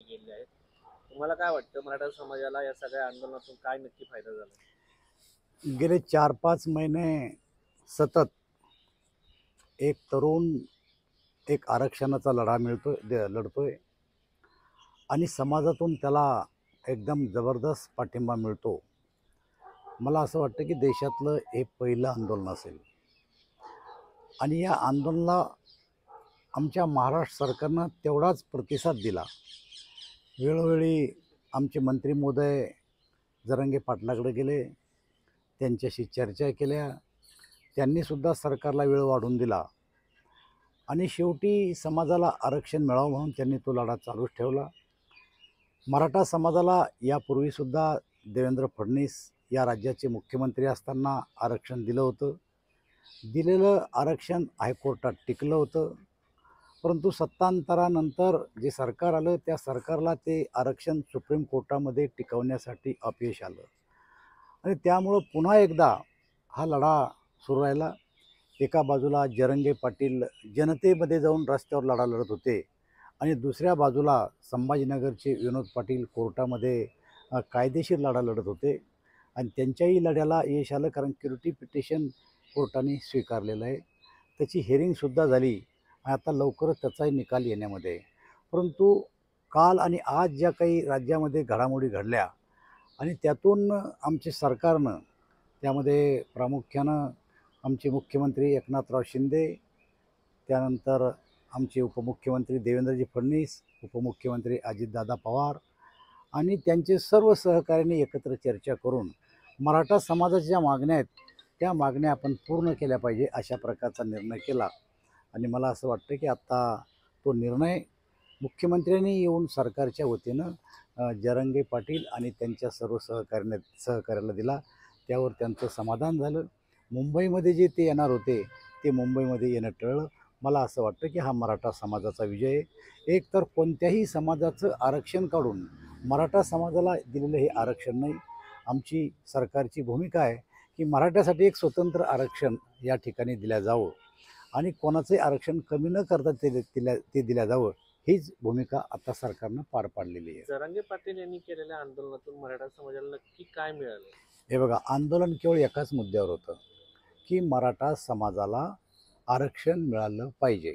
गेले आहेत. तुम्हाला काय वाटतं मराठा समाजाला या सगळ्या आंदोलनातून काय नक्की फायदा झाला? गेले 4-5 महिने सतत एक तरुण एक आरक्षणाचा लढा लढतोय आणि समाजातून त्याला एकदम जबरदस्त पाठिंबा मिळतो. मला असं वाटतं की देशातलं हे पहिलं आंदोलन असेल आणि या आंदोलनाला आमच्या महाराष्ट्र सरकारनं तेवढाच प्रतिसाद दिला. वेळोवेळी आमचे मंत्री महोदय जरांगे पाटलाकडे गेले, त्यांच्याशी चर्चा केल्या, त्यांनीसुद्धा सरकारला वेळ वाढवून दिला आणि शेवटी समाजाला आरक्षण मिळावं म्हणून त्यांनी तो लढा चालूच ठेवला. मराठा समाजाला यापूर्वीसुद्धा देवेंद्र फडणवीस या राज्याचे मुख्यमंत्री असताना आरक्षण दिलं होतं. दिलेलं आरक्षण हायकोर्टात टिकलं होतं, परंतु सत्तांतरानंतर जे सरकार आलं त्या सरकारला ते आरक्षण सुप्रीम कोर्टामध्ये टिकवण्यासाठी अपयश आलं आणि त्यामुळं पुन्हा एकदा हा लढा सुरू राहिला. एका बाजूला जरंगे पाटील जनतेमध्ये जाऊन रस्त्यावर लढा लढत होते आणि दुसऱ्या बाजूला संभाजीनगरचे विनोद पाटील कोर्टामध्ये कायदेशीर लढा लढत होते आणि त्यांच्याही लढ्याला यश आलं, कारण क्युरिटी पिटिशन कोर्टाने स्वीकारलेलं आहे. त्याची हिअरिंगसुद्धा झाली आणि आता लवकरच त्याचाही निकाल येण्यामध्ये आहे. परंतु काल आणि आज ज्या काही राज्यामध्ये घडामोडी घडल्या आणि त्यातून आमचे सरकारनं, त्यामध्ये प्रामुख्यानं आमचे मुख्यमंत्री एकनाथराव शिंदे, त्यानंतर आमचे उपमुख्यमंत्री देवेंद्रजी फडणवीस, उपमुख्यमंत्री अजितदादा पवार आणि त्यांचे सर्व सहकाऱ्यांनी एकत्र चर्चा करून मराठा समाजाच्या ज्या मागण्या आहेत त्या मागण्या आपण पूर्ण केल्या पाहिजे अशा प्रकारचा निर्णय केला. आणि मला असं वाटतं की आता तो निर्णय मुख्यमंत्र्यांनी येऊन सरकारच्या वतीनं जरंगे पाटील आणि त्यांच्या सर्व सहकार्याला दिला. त्यावर त्यांचं समाधान झालं. मुंबईमध्ये जे ते येणार होते ते मुंबईमध्ये येणं टळलं. मला असं वाटतं की हा मराठा समाजाचा विजय आहे. एक तर कोणत्याही समाजाचं आरक्षण काढून मराठा समाजाला दिलेलं हे आरक्षण नाही. आमची सरकारची भूमिका आहे की मराठ्यासाठी एक स्वतंत्र आरक्षण या ठिकाणी दिलं जावं आणि कोणाचंही आरक्षण कमी न करता ते दिलं जावं, हीच भूमिका आता सरकारनं पार पाडलेली आहे. जरांगे पाटील यांनी केलेल्या आंदोलनातून मराठा समाजाला नक्की काय मिळालं? हे बघा, आंदोलन केवळ एकाच मुद्द्यावर होतं की मराठा समाजाला आरक्षण मिळालं पाहिजे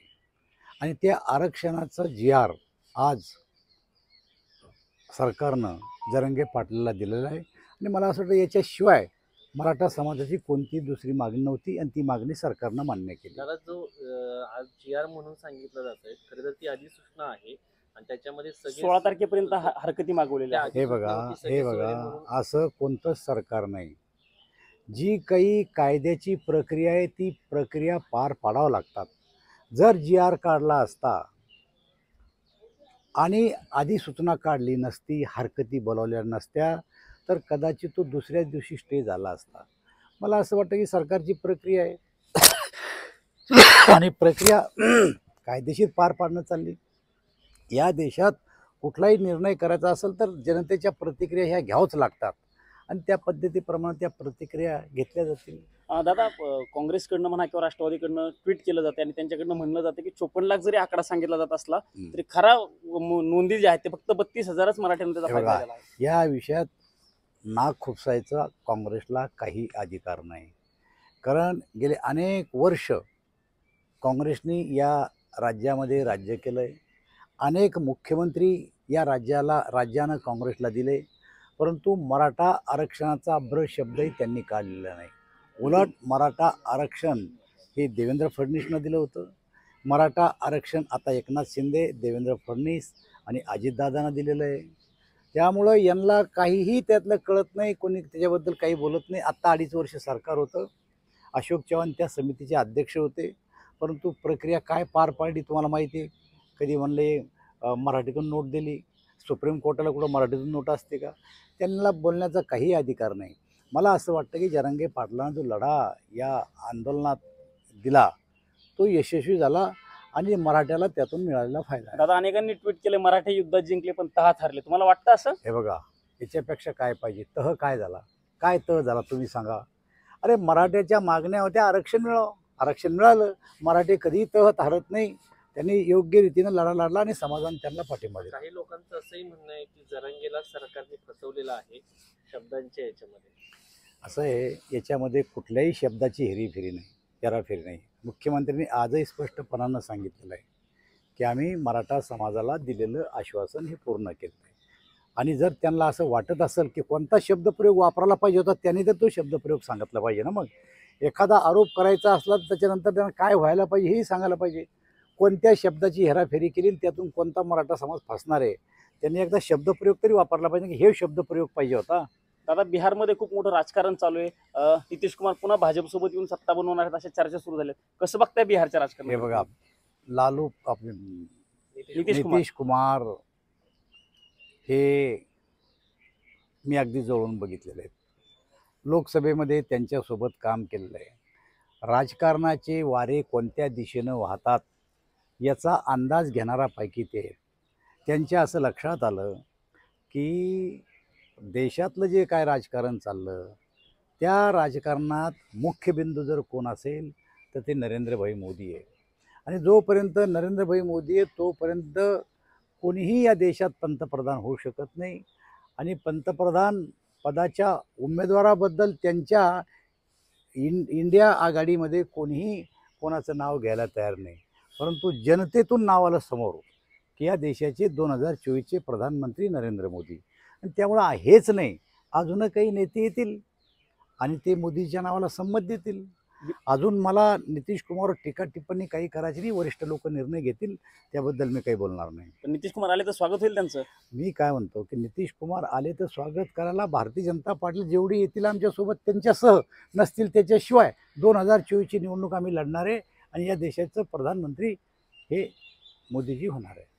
आणि त्या आरक्षणाचं GR आज सरकारनं जरंगे पाटलाला दिलेलं आहे आणि मला असं वाटतं याच्याशिवाय मराठा समाजाची कोणती दुसरी मागणी नव्हती आणि ती मागणी सरकारनं मान्य केली. त्याला जो आज GR म्हणून सांगितलं जात आहे, खरं तर ती अधिसूचना आहे आणि त्याच्यामध्ये 16 तारखेपर्यंत हरकती मागवलेल्या आहेत. हे बघा, असं कोणतंच सरकार नाही. जी काही कायद्याची प्रक्रिया आहे ती प्रक्रिया पार पाडावं लागतात. जर GR काढला असता आणि अधिसूचना काढली नसती, हरकती बोलावल्या नसत्या, तर कदाचित तो दुसऱ्याच दिवशी स्टे झाला असता. मला असं वाटतं की सरकारची प्रक्रिया आहे आणि प्रक्रिया कायदेशीर पार पाडणं चालली. या देशात कुठलाही निर्णय करायचा असेल तर जनतेच्या प्रतिक्रिया ह्या घ्यावंच लागतात आणि त्या पद्धतीप्रमाणे त्या प्रतिक्रिया घेतल्या जातील. दादा, काँग्रेसकडनं म्हणा किंवा राष्ट्रवादीकडनं ट्विट केलं जाते आणि त्यांच्याकडनं म्हणलं जातं की 54 लाख जरी आकडा सांगितला जात असला तरी खरा नोंदी ज्या आहेत ते फक्त 32,000च मराठ्यांना त्याचा फायदा झाला आहे. या विषयात नाक खुपसायचा काँग्रेसला काही अधिकार नाही, कारण गेले अनेक वर्ष काँग्रेसने या राज्यामध्ये राज्य केलं आहे. अनेक मुख्यमंत्री या राज्यानं काँग्रेसला दिले, परंतु मराठा आरक्षणाचा शब्दही त्यांनी काढलेला नाही. उलट मराठा आरक्षण हे देवेंद्र फडणवीसनं दिलं होतं. मराठा आरक्षण आता एकनाथ शिंदे, देवेंद्र फडणवीस आणि अजितदादांना दिलेलं आहे. त्यामुळं यांना काहीही त्यातलं कळत नाही, कोणी त्याच्याबद्दल काही बोलत नाही. आत्ता 2.5 वर्ष सरकार होतं, अशोक चव्हाण त्या समितीचे अध्यक्ष होते, परंतु प्रक्रिया काय पार पाडली तुम्हाला माहिती आहे. कधी म्हणले मराठीतून नोट दिली, सुप्रीम कोर्टाला कुठं मराठीतून नोट असते का? त्यांना बोलण्याचा काही अधिकार नाही. मला असं वाटतं की जरांगे पाटलांना जो लढा या आंदोलनात दिला तो यशस्वी झाला आणि मराठ्याला त्यातून मिळालेला फायदा. दादा, अनेकांनी ट्विट केले मराठे युद्धात जिंकले पण तहात हरले. तुम्हाला वाटतं असं? हे बघा, याच्यापेक्षा काय पाहिजे? तह काय झाला? काय तह झाला तुम्ही सांगा. अरे, मराठ्याच्या मागण्या होत्या आरक्षण मिळावं, आरक्षण मिळालं. मराठी कधीही तह हरत नाही. त्यांनी योग्य रीतीनं लढा लढला आणि समाजाने त्यांना पाठिंबा दिला. काही लोकांचं असंही म्हणणं आहे की जरांगेला सरकारने फसवलेलं आहे शब्दांच्या याच्यामध्ये. असं आहे, याच्यामध्ये कुठल्याही शब्दाची हेरीफेरी नाही, हेराफेरी नाही. मुख्यमंत्र्यांनी आजही स्पष्टपणानं सांगितलेलं आहे की आम्ही मराठा समाजाला दिलेलं आश्वासन हे पूर्ण केलं आहे. आणि जर त्यांना असं वाटत असेल की कोणता शब्दप्रयोग वापरायला पाहिजे होता, त्यांनी तर तो शब्दप्रयोग सांगितला पाहिजे ना. मग एखादा आरोप करायचा असला तर त्याच्यानंतर त्यांना काय व्हायला पाहिजे हेही सांगायला पाहिजे. कोणत्या शब्दाची हेराफेरी केली आणि त्यातून कोणता मराठा समाज फसणार आहे, त्यांनी एकदा शब्दप्रयोग तरी वापरला पाहिजे की हे शब्दप्रयोग पाहिजे होता. दादा, बिहारमध्ये खूप मोठं राजकारण चालू आहे. नितीश कुमार पुन्हा भाजपसोबत येऊन सत्ता बनवणार आहेत अशा चर्चा सुरू झाल्या. कसं बघताय बिहारच्या हे राजकारणात? बघा, लालू आपले नितीश कुमार हे मी अगदी जवळून बघितलेले आहेत. लोकसभेमध्ये त्यांच्यासोबत काम केलेलं आहे. राजकारणाचे वारे कोणत्या दिशेनं वाहतात याचा अंदाज घेणारापैकी ते आहेत. त्यांच्या असं लक्षात आलं की देशातलं जे काय राजकारण चाललं त्या राजकारणात मुख्य बिंदू जर कोण असेल तर ते नरेंद्रभाई मोदी आहे. आणि जोपर्यंत नरेंद्रभाई मोदी आहे तोपर्यंत कोणीही या देशात पंतप्रधान होऊ शकत नाही. आणि पंतप्रधान पदाच्या उमेदवाराबद्दल त्यांच्या इंडिया आघाडीमध्ये कोणीही कोणाचं नाव घ्यायला तयार नाही. परंतु जनतेतून नाव आलं समोर की या देशाचे 2024चे प्रधानमंत्री नरेंद्र मोदी. आणि त्यामुळं हेच नाही, अजून काही नेते येतील आणि ते मोदीच्या नावाला संमत देतील. अजून मला नितीश कुमारवर टीका टिप्पणी काही करायची नाही. वरिष्ठ लोक निर्णय घेतील, त्याबद्दल मी काही बोलणार नाही. पण नितीश कुमार आले तर स्वागत होईल त्यांचं. मी काय म्हणतो की नितीश कुमार आले तर स्वागत करायला भारतीय जनता पार्टी जेवढी येतील आमच्यासोबत त्यांच्यासह, नसतील त्याच्याशिवाय 2024ची निवडणूक आम्ही लढणार आहे आणि या देशाचं प्रधानमंत्री हे मोदीजी होणार आहे.